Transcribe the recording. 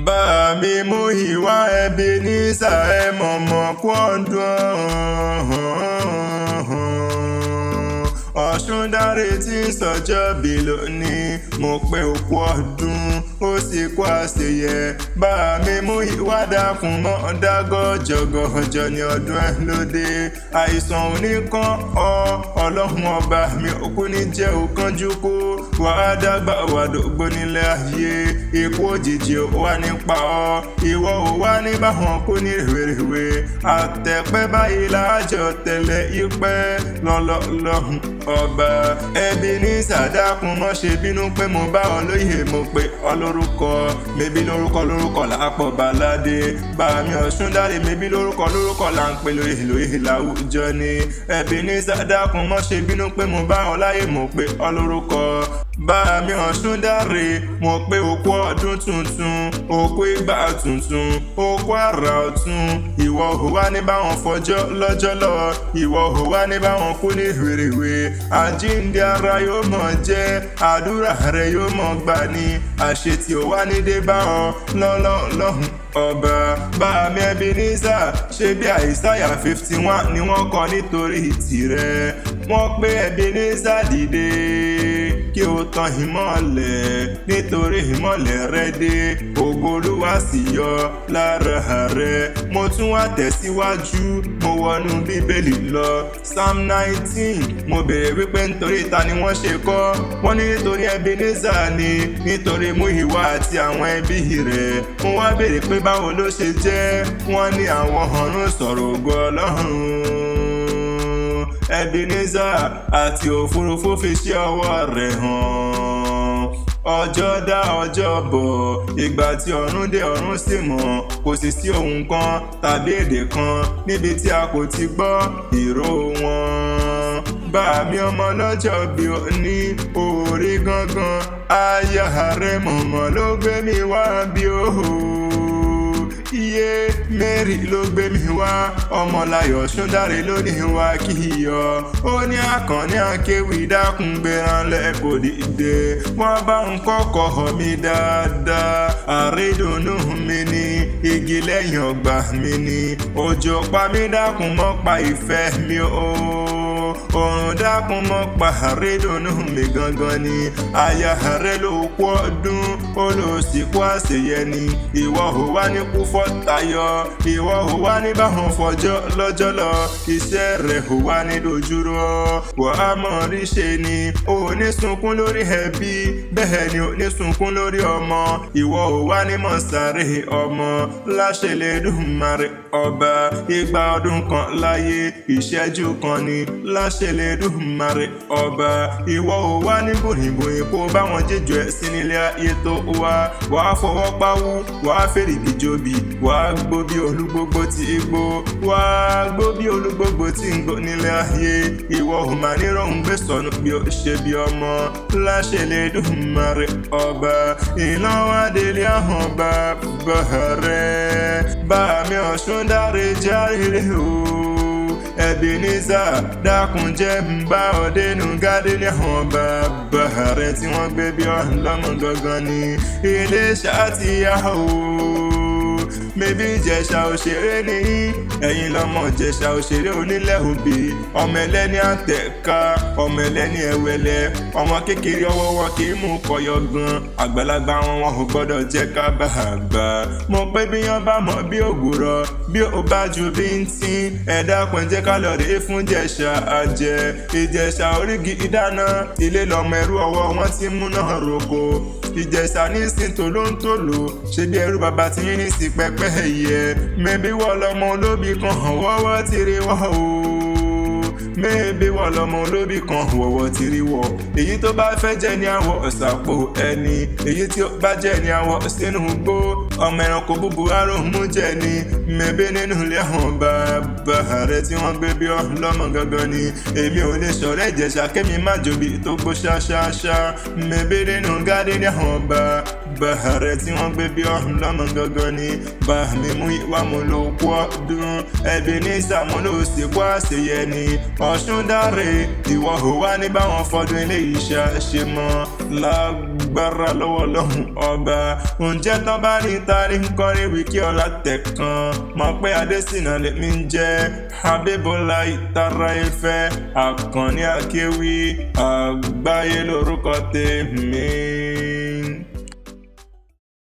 bá mi mú ìwà Ebenezer ẹ mọ̀mọ́ kú ọdún. Ọ̀ṣúndàrè tí ń sọjọ́ bí lónìí mo pé òkú ọdún ó sì kú àṣeyẹ. Bá mi mú ìwà dákun mọ́ dágọ́jọ́gọ́jọ́ ní ọdún ẹ lóde. Àìsàn oníkan ọlọ́run ọba mi òkú ní jẹ́ òkánjú kó. Wàá dàgbà wà dògbò nílẹ̀ ayé. Ikú òjijì ó wà nípa ọ. Ìwọ ò wá ní báwọn kó ní rèwerèwe. Àtẹ̀pẹ́ báyìí láàjọ tẹ̀lé ìpẹ́ lọ́lọ́lọ́hùn ọba. Ebenezer dákun mọ́ ṣe bínú pé mo bá ọ lóyè mo pé ọ lórúkọ. Mebí lórúkọ lápọ̀ baládé. Bá mi Ọ̀ṣúndàrè mebí lórúkọ là ń pè lóyè láwùjọ ni. Ebenezer dákun mọ́ ṣe bínú pé mo bá ọ láyé mo pé ọ lórúkọ. Bá mi Ọ̀ṣúndàrè mo pé òkú ọdún tuntun, òkú ìgbà tuntun, òkú àrà ọ̀tun. Ìwọ ò wá ní báwọn fọjọ́ lọ́jọ́ lọ. Ìwọ ò wá ní báwọn kú ní rèwerèwe. Àjíǹde ara yóò mọ̀ jẹ́, àdúrà rẹ yóò mọ̀ gbà ní. Àṣetì ò wá ní dé bá ọ lọ́lọ́lọ́hùn ọba. Bá mi Ebenezer ṣe bí Àìsáyà 51 ni wọ́n kọ nítorí tìrẹ. Wọ́n pé Ebenezer dìde kí o tan ìmọ́lẹ̀ nítorí ìmọ́lẹ̀ rẹ dé. Ògo Olúwa sì yọ lára rẹ. Mo tún wá tẹ̀síwájú mo wọnú bíbélì lọ. Psalm 19 mo béèrè wípé nítorí ta ni wọ́n ṣe kọ. Wọ́n ní nítorí Ebenezer ni, nítorí Múyìwá àti àwọn ẹbí rẹ̀. Mo wá béèrè pé báwo ló ṣe jẹ́. Wọ́n ní àwọn ọ̀run sọ̀rọ̀ ògo Ọlọ́run. Ebenezer àti òfurufú fi ṣe ọwọ́ rẹ̀ hàn. Ọjọ́ dá ọjọ́ bọ̀, ìgbà tí ọ̀run dé ọ̀run sì mọ̀. Kò sì sí ohun kan tàbí èdè kan níbi tí a kò ti gbọ́ ìró wọn. Bá mi ọmọ lọ́jọ́ bí ó ní orí gangan. Aya rẹ̀ mọ̀mọ́ ló gbé mi wá bí ó hò. Iye Mary ló gbé mi wá. Ọmọláyọ̀ Ọ̀ṣúndàrè ló ní wá kí yọ. Ó ní Àkànní akéwì dákun gbéranlẹ̀ kò dìde. Wọ́n bá ń kọ́kọ́ mi dáadáa. Àrídùnnú mi ni, igi lẹ́yìn ọgbà mi ni. Òjò pa mí dákun mọ́ pa ìfẹ́ mi o. Òrùn dákun mọ́ pa àrídùnnú mi gangan ni. Aya rẹ ló kú ọdún ó lọ sí kú àṣeyẹ ni. Ìwọ ò wá ní kú fọ́ tayọ. Ìwọ ò wá ní báwọn fọjọ́ lọ́jọ́ lọ. Iṣẹ́ rẹ̀ ò wá ní dojúrú. Wàá mọ̀ rí ṣe ni. O ò ní sunkún lórí ẹbí, bẹ́ẹ̀ ni ò ní sunkún lórí ọmọ. Ìwọ ò wá ní mọ̀ sáré ọmọ. Láṣẹ Elédùmarè ọba. Igba ọdún kan láyé, ìṣẹ́jú kan ni. Láṣẹ Elédùmarè ọba. Ìwọ ò wá ní bòrìbòrì kó báwọn jíjọ ẹ̀ sí nílé ayé tó wá. Wàá fọwọ́ páwú, wàá fèrè gìjòbì. Wàá gbó bí olúgbógbó tí igbó. Wàá gbó bí olúgbógbó tí ń gbó nílé ayé. Ìwọ ò máa ní rọ̀hún gbé sọnù bí ó ṣe bí ọmọ. Láṣẹ Elédùmarè ọba. Ìlọ́wọ́ adélé ahọ́n bàbá rẹ̀. Bá mi Ọ̀ṣúndàrè járe o. Ebenezer dákun jẹ́ ń bá ọ dénú gádé ní àwọn bàbá rẹ̀ tí wọ́n gbé bí ọlọ́mọ gangan ní Iléṣà ti yá o. Mebí Ìjẹ̀ṣà òṣèré ni ẹ̀yin lọ́mọ Ìjẹ̀ṣà òṣèré onílẹ̀ òbí. Ọmọ ẹlẹ́ni àtẹ̀ká, ọmọ ẹlẹ́ni ẹ̀wẹ̀lẹ̀. Ọmọ kékeré ọwọ́ wọn kì í mú kọyọ gan. Àgbàlagbà wọn ò gbọ́dọ̀ jẹ́ ká bá àgbà. Mo pé bí yán bá mọ̀ bí ògùrọ̀, bí ó bá ju bí ń tín. Ẹ dákun jẹ́ ká lọ rèé fún Ìjẹ̀ṣà àjẹ́. Ìjẹ̀ṣà orígi ìdáná, ilé lọmọ ẹrú ọwọ́ wọn ti mú náà roko. Ìjẹ̀ṣà ní sin tòlóńtòló, ṣe bí ẹrú bàbá tí yín ní sí pẹpẹ ẹyẹ. Mẹ́bí wọ́n lọ́mọ olóbì kan hàn wọ́wọ́ ti rí wọ́ o. Mẹ́bí wọ́n lọ́mọ olóbì kan wọ́wọ́ ti rí wọ́. Èyí tó bá fẹ́ jẹ́ ní àwọ̀ ọ̀sàpò ẹni. Èyí tí ó bá jẹ́ ní àwọ̀ sínú gbó. Ọmọ ẹranko búbu aróhùn mú jẹ ni. Mẹ́bí nínú ilé àwọn bàbá rẹ̀ tí wọ́n gbé bí ọlọ́mọ gangan ni. Èmi ò lè ṣọ̀rẹ́ Ìjẹ̀ṣà kémi má jòbí tó gbó ṣáṣáṣá. Mẹ́bí nínú gádé ní àwọn bàbá rẹ̀ tí wọ́n gbé bí ọlọ́mọ gangan ni. Bá mi Múyìwá mo ló kú ọdún. Ebenezer mo ló sì kú àṣeyẹ ni. Ọ̀ṣúndàrè ìwọ ò wá ní báwọn fọdún ilé iṣẹ́ ṣe mọ́ lágbó. gbára lọ́wọ́ lọ́hùn ọba. Ǹjẹ́ tán bá ní tari ń kọrin wíkí ọlá tẹ̀kan, mọ̀ pé Adésínà lèmi ń jẹ́. Abíbọ́lá ìtara Ifẹ̀, Àkànní Akéwì, àgbáyé lórúkọ tèmi.